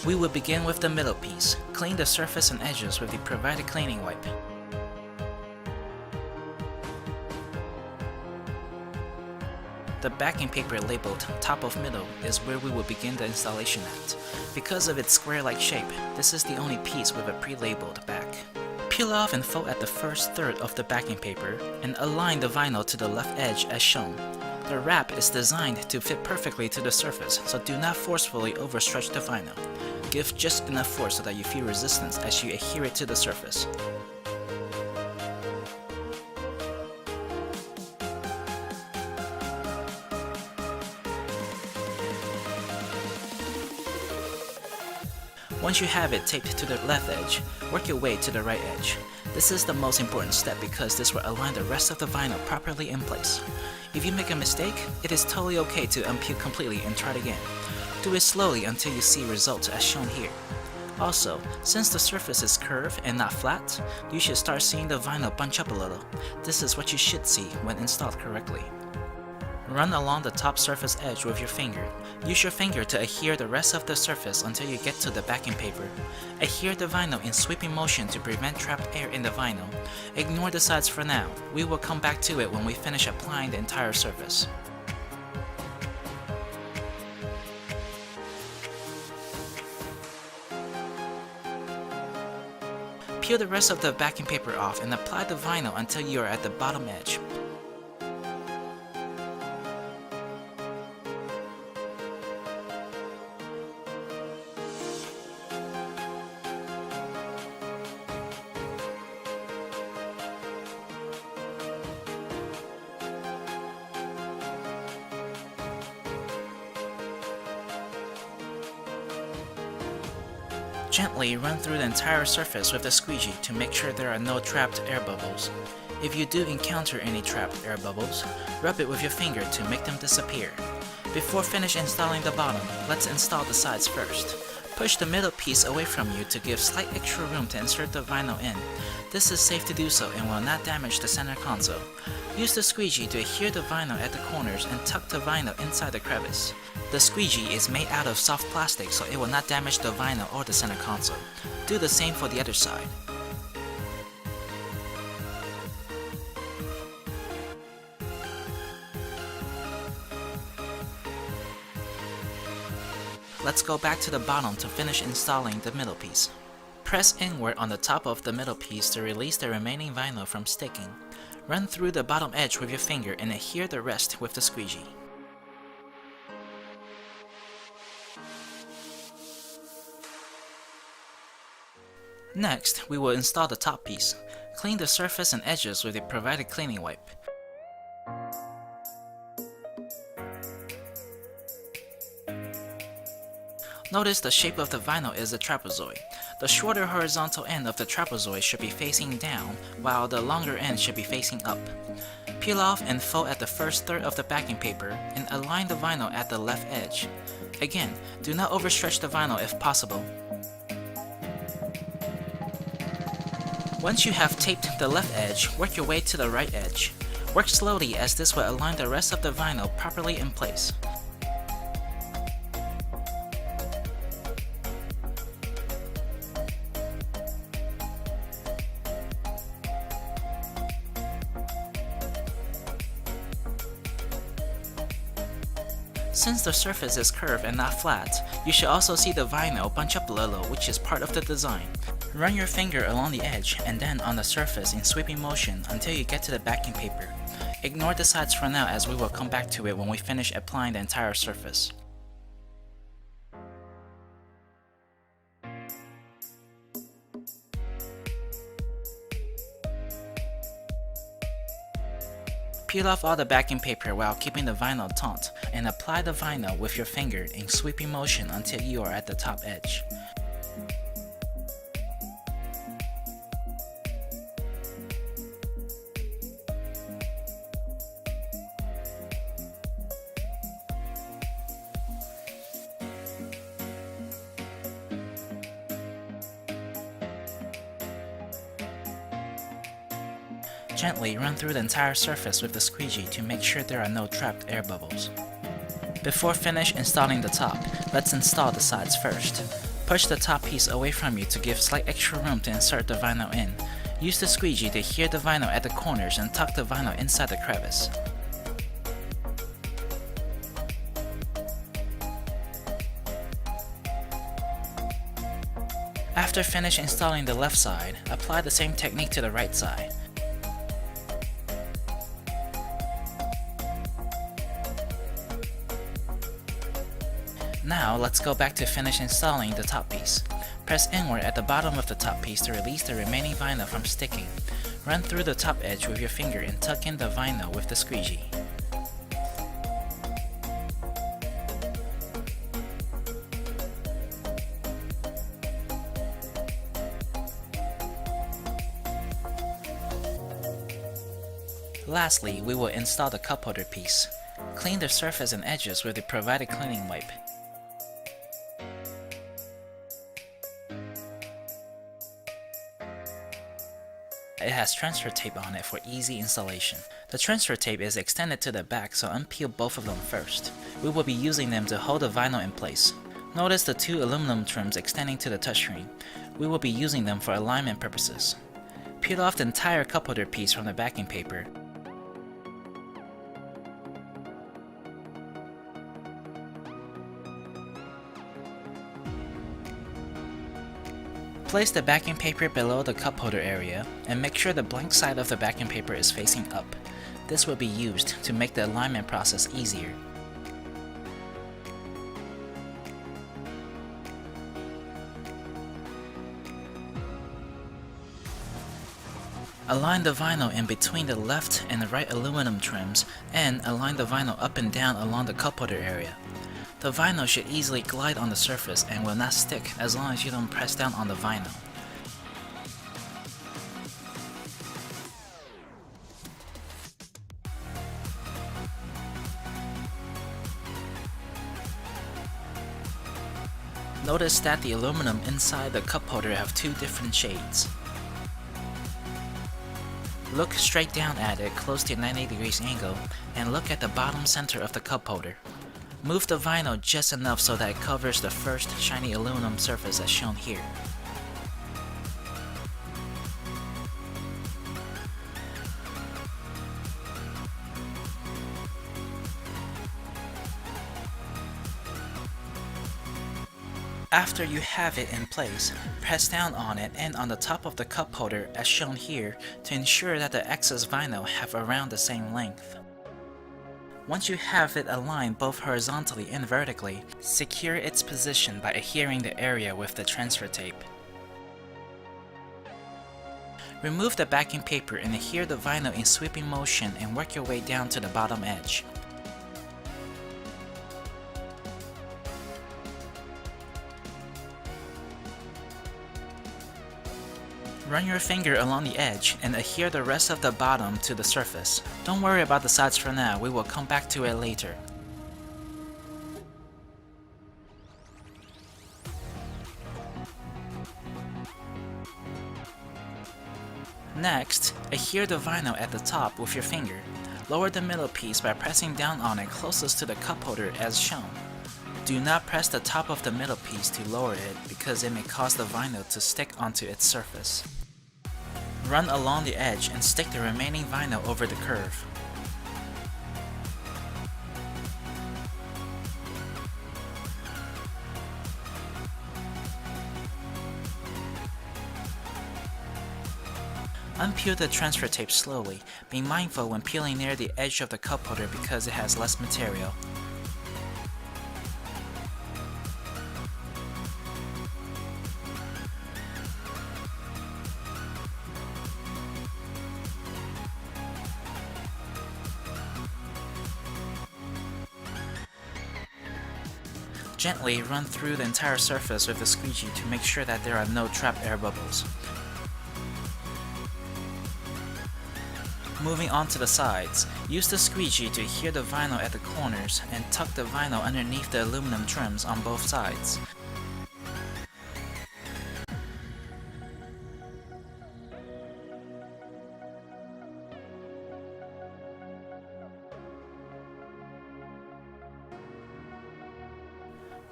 We will begin with the middle piece. Clean the surface and edges with the provided cleaning wipe. The backing paper labeled top of middle is where we will begin the installation at. Because of its square-like shape, this is the only piece with a pre-labeled back. Peel off and fold at the first third of the backing paper and align the vinyl to the left edge as shown. The wrap is designed to fit perfectly to the surface, so do not forcefully overstretch the vinyl. Give just enough force so that you feel resistance as you adhere it to the surface. Once you have it taped to the left edge, work your way to the right edge. This is the most important step because this will align the rest of the vinyl properly in place. If you make a mistake, it is totally okay to unpeel completely and try it again. Do it slowly until you see results as shown here. Also, since the surface is curved and not flat, you should start seeing the vinyl bunch up a little. This is what you should see when installed correctly. Run along the top surface edge with your finger. Use your finger to adhere the rest of the surface until you get to the backing paper. Adhere the vinyl in sweeping motion to prevent trapped air in the vinyl. Ignore the sides for now. We will come back to it when we finish applying the entire surface. Peel the rest of the backing paper off and apply the vinyl until you are at the bottom edge. Gently run through the entire surface with the squeegee to make sure there are no trapped air bubbles. If you do encounter any trapped air bubbles, rub it with your finger to make them disappear. Before finish installing the bottom, let's install the sides first. Push the middle piece away from you to give slight extra room to insert the vinyl in. This is safe to do so and will not damage the center console. Use the squeegee to adhere the vinyl at the corners and tuck the vinyl inside the crevice. The squeegee is made out of soft plastic so it will not damage the vinyl or the center console. Do the same for the other side. Let's go back to the bottom to finish installing the middle piece. Press inward on the top of the middle piece to release the remaining vinyl from sticking. Run through the bottom edge with your finger and adhere the rest with the squeegee. Next, we will install the top piece. Clean the surface and edges with the provided cleaning wipe. Notice the shape of the vinyl is a trapezoid. The shorter horizontal end of the trapezoid should be facing down, while the longer end should be facing up. Peel off and fold at the first third of the backing paper and align the vinyl at the left edge. Again, do not overstretch the vinyl if possible. Once you have taped the left edge, work your way to the right edge. Work slowly as this will align the rest of the vinyl properly in place. Since the surface is curved and not flat, you should also see the vinyl bunch up a little, which is part of the design. Run your finger along the edge and then on the surface in sweeping motion until you get to the backing paper. Ignore the sides for now as we will come back to it when we finish applying the entire surface. Peel off all the backing paper while keeping the vinyl taut and apply the vinyl with your finger in sweeping motion until you are at the top edge. Gently run through the entire surface with the squeegee to make sure there are no trapped air bubbles. Before finish installing the top, let's install the sides first. Push the top piece away from you to give slight extra room to insert the vinyl in. Use the squeegee to adhere the vinyl at the corners and tuck the vinyl inside the crevice. After finish installing the left side, apply the same technique to the right side. Now let's go back to finish installing the top piece. Press inward at the bottom of the top piece to release the remaining vinyl from sticking. Run through the top edge with your finger and tuck in the vinyl with the squeegee. Lastly, we will install the cup holder piece. Clean the surface and edges with the provided cleaning wipe. It has transfer tape on it for easy installation. The transfer tape is extended to the back, so unpeel both of them first. We will be using them to hold the vinyl in place. Notice the two aluminum trims extending to the touchscreen. We will be using them for alignment purposes. Peel off the entire cup holder piece from the backing paper. Place the backing paper below the cup holder area and make sure the blank side of the backing paper is facing up. This will be used to make the alignment process easier. Align the vinyl in between the left and the right aluminum trims and align the vinyl up and down along the cup holder area. The vinyl should easily glide on the surface and will not stick as long as you don't press down on the vinyl. Notice that the aluminum inside the cup holder have two different shades. Look straight down at it close to 90 degrees angle and look at the bottom center of the cup holder. Move the vinyl just enough so that it covers the first shiny aluminum surface as shown here. After you have it in place, press down on it and on the top of the cup holder as shown here to ensure that the excess vinyl have around the same length. Once you have it aligned both horizontally and vertically, secure its position by adhering the area with the transfer tape. Remove the backing paper and adhere the vinyl in sweeping motion and work your way down to the bottom edge. Run your finger along the edge and adhere the rest of the bottom to the surface. Don't worry about the sides for now, we will come back to it later. Next, adhere the vinyl at the top with your finger. Lower the middle piece by pressing down on it closest to the cup holder as shown. Do not press the top of the middle piece to lower it because it may cause the vinyl to stick onto its surface. Run along the edge and stick the remaining vinyl over the curve. Unpeel the transfer tape slowly. Be mindful when peeling near the edge of the cup holder because it has less material. Gently run through the entire surface with the squeegee to make sure that there are no trapped air bubbles. Moving on to the sides, use the squeegee to adhere the vinyl at the corners and tuck the vinyl underneath the aluminum trims on both sides.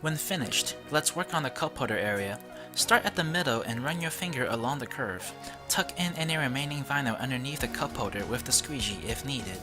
When finished, let's work on the cup holder area. Start at the middle and run your finger along the curve. Tuck in any remaining vinyl underneath the cup holder with the squeegee if needed.